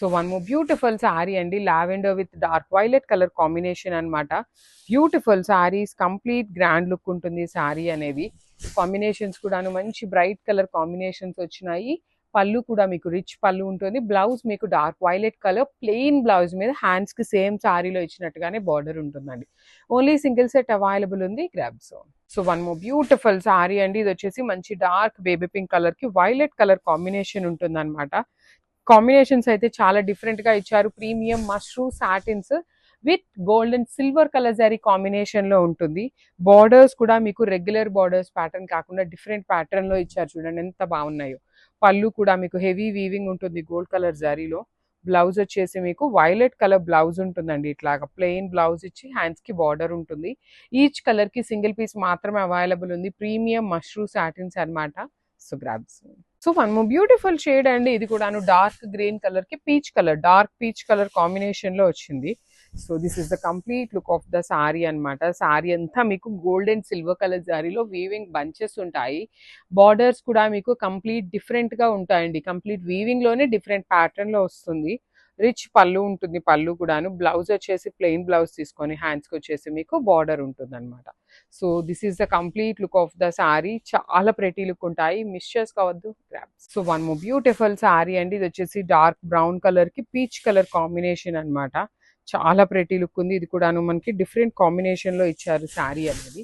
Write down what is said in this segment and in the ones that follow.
So one more beautiful sari అండి, lavender with dark violet colour combination అన్నమాట. Beautiful saris, complete grand look ఉంటుంది సారీ అనేది. Combinations కూడాను మంచి బ్రైట్ కలర్ కాంబినేషన్స్ వచ్చినాయి. పళ్ళు కూడా మీకు రిచ్ పళ్ళు ఉంటుంది. బ్లౌజ్ మీకు dark violet colour plain blouse మీద హ్యాండ్స్ కి సేమ్ సారీలో ఇచ్చినట్టుగానే బార్డర్ ఉంటుందండి. ఓన్లీ సింగిల్ సెట్ అవైలబుల్ ఉంది, grab zone. So one more beautiful sari అండి, ఇది వచ్చేసి మంచి డార్క్ బేబీ పింక్ కలర్ కి వైలెట్ కలర్ కాంబినేషన్ ఉంటుంది అనమాట. కాంబినేషన్స్ అయితే చాలా డిఫరెంట్ గా ఇచ్చారు. Premium mushroom satins with gold and silver colour zari combination లో ఉంటుంది. బార్డర్స్ కూడా మీకు రెగ్యులర్ బార్డర్స్ ప్యాటర్న్ కాకుండా డిఫరెంట్ ప్యాటర్న్ లో ఇచ్చారు, చూడండి ఎంత బాగున్నాయో. పళ్ళు కూడా మీకు హెవీ వీవింగ్ ఉంటుంది గోల్డ్ కలర్ జరీలో. బ్లౌజ్ వచ్చేసి మీకు వైలెట్ కలర్ బ్లౌజ్ ఉంటుందండి, ఇట్లాగా ప్లెయిన్ బ్లౌజ్ ఇచ్చి హ్యాండ్స్ కి బార్డర్ ఉంటుంది. ఈచ్ కలర్ కి సింగిల్ పీస్ మాత్రమే అవైలబుల్ ఉంది. ప్రీమియం మష్రూమ్ సాటిన్స్ అన్నమాట. So grabs. So one more beautiful shade అండి, ఇది కూడాను డార్క్ గ్రీన్ కలర్ కి peach colour, dark peach colour combination లో వచ్చింది. So this is the complete look of the sari అన్నమాట. సారీ అంతా మీకు గోల్డ్ అండ్ సిల్వర్ కలర్ సారీలో వీవింగ్ బంచెస్ ఉంటాయి. బార్డర్స్ కూడా మీకు కంప్లీట్ డిఫరెంట్ గా ఉంటాయండి. కంప్లీట్ వీవింగ్ లోనే డిఫరెంట్ ప్యాటర్న్ లో వస్తుంది. రిచ్ పళ్ళు ఉంటుంది, పళ్ళు కూడాను. బ్లౌజ్ వచ్చేసి ప్లెయిన్ బ్లౌజ్ తీసుకొని హ్యాండ్స్ కి వచ్చేసి మీకు బార్డర్ ఉంటుంది అనమాట. So this is the complete look of the sorry. చాలా ప్రెటీ లుక్ ఉంటాయి, మిస్ చేసుకోవద్దు. So one more beautiful sari అండి, ఇది వచ్చేసి డార్క్ బ్రౌన్ కలర్ కి పీచ్ కలర్ కాంబినేషన్ అన్నమాట. చాలా ప్రెటీ లుక్ ఉంది. ఇది కూడాను మనకి డిఫరెంట్ కాంబినేషన్ లో ఇచ్చారు సారీ అనేది.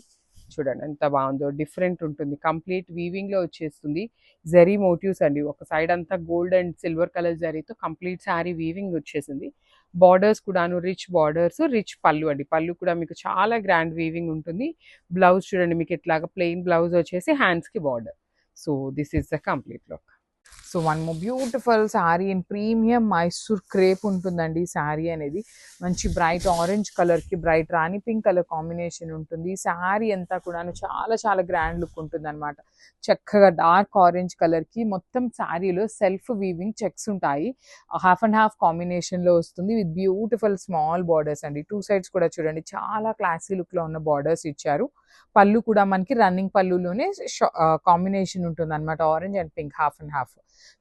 చూడండి ఎంత బాగుందో, డిఫరెంట్ ఉంటుంది. కంప్లీట్ వీవింగ్ లో వచ్చేస్తుంది. జరీ మోటివ్స్ అండి, ఒక సైడ్ అంతా గోల్డ్ అండ్ సిల్వర్ కలర్ జరీతో కంప్లీట్ సారీ వీవింగ్ వచ్చేసింది. బార్డర్స్ కూడాను రిచ్ బార్డర్స్, రిచ్ పళ్ళు అండి. పళ్ళు కూడా మీకు చాలా గ్రాండ్ వీవింగ్ ఉంటుంది. బ్లౌజ్ చూడండి మీకు ఇట్లాగా ప్లెయిన్ బ్లౌజ్ వచ్చేసి హ్యాండ్స్ కి border. So this is the complete look. So one more beautiful sorry in premium Mysore crepe ఉంటుందండి. సారీ అనేది మంచి బ్రైట్ ఆరెంజ్ కలర్ కి బ్రైట్ రాణి పింక్ కలర్ కాంబినేషన్ ఉంటుంది. సారీ అంతా కూడా చాలా చాలా గ్రాండ్ లుక్ ఉంటుంది అనమాట. చక్కగా డార్క్ ఆరెంజ్ కలర్ కి మొత్తం సారీలో సెల్ఫ్ వీవింగ్ చెక్స్ ఉంటాయి. హాఫ్ అండ్ హాఫ్ కాంబినేషన్ లో వస్తుంది విత్ బ్యూటిఫుల్ స్మాల్ బార్డర్స్ అండి. టూ సైడ్స్ కూడా చూడండి చాలా క్లాసీ లుక్ లో ఉన్న బార్డర్స్ ఇచ్చారు. పళ్ళు కూడా మనకి రన్నింగ్ పళ్ళులోనే కాంబినేషన్ ఉంటుంది అనమాట, orange and pink half and half.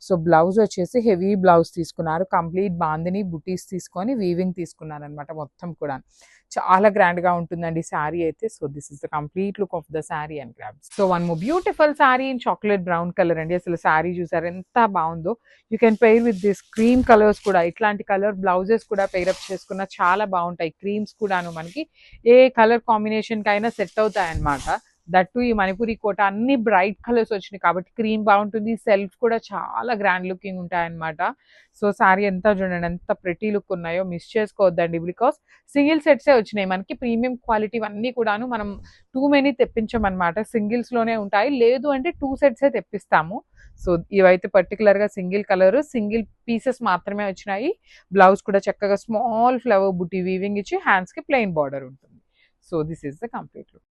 So blouse వచ్చేసి హెవీ బ్లౌజ్ తీసుకున్నారు. కంప్లీట్ బాందిని బుటీస్ తీసుకొని వీవింగ్ తీసుకున్నారు అనమాట మొత్తం కూడా. చాలా గ్రాండ్ గా ఉంటుందండి శారీ అయితే. So this is the complete look of the sari and grabs. So one more beautiful sari in chocolate brown colour అండి. అసలు శారీ చూసారు ఎంత బాగుందో. You can pair with this cream colours కూడా. ఇట్లాంటి కలర్ బ్లౌజెస్ కూడా పెయిరప్ చేసుకున్న చాలా బాగుంటాయి. క్రీమ్స్ కూడాను మనకి ఏ కలర్ కాంబినేషన్ కైనా సెట్ అవుతాయి అన్నమాట. దట్టు ఈ మణిపురి కోట అన్ని బ్రైట్ కలర్స్ వచ్చినాయి కాబట్టి క్రీమ్ బాగుంటుంది. సెల్ఫ్ కూడా చాలా గ్రాండ్ లుకింగ్ ఉంటాయి అనమాట. సో సారీ ఎంత చూడండి ఎంత ప్రెటీ లుక్ ఉన్నాయో, మిస్ చేసుకోవద్దండి. బికాస్ సింగిల్ సెట్సే వచ్చినాయి మనకి. ప్రీమియం క్వాలిటీ అన్నీ కూడాను మనం టూ మెనీ తెప్పించమన్నమాట. సింగిల్స్ లోనే ఉంటాయి, లేదు అంటే టూ సెట్సే తెప్పిస్తాము. సో ఇవైతే పర్టికులర్ గా సింగిల్ కలర్ సింగిల్ పీసెస్ మాత్రమే వచ్చినాయి. బ్లౌజ్ కూడా చక్కగా స్మాల్ ఫ్లవర్ బుట్టి వీవింగ్ ఇచ్చి హ్యాండ్స్ కి ప్లెయిన్ బార్డర్ ఉంటుంది. So this is the complete look.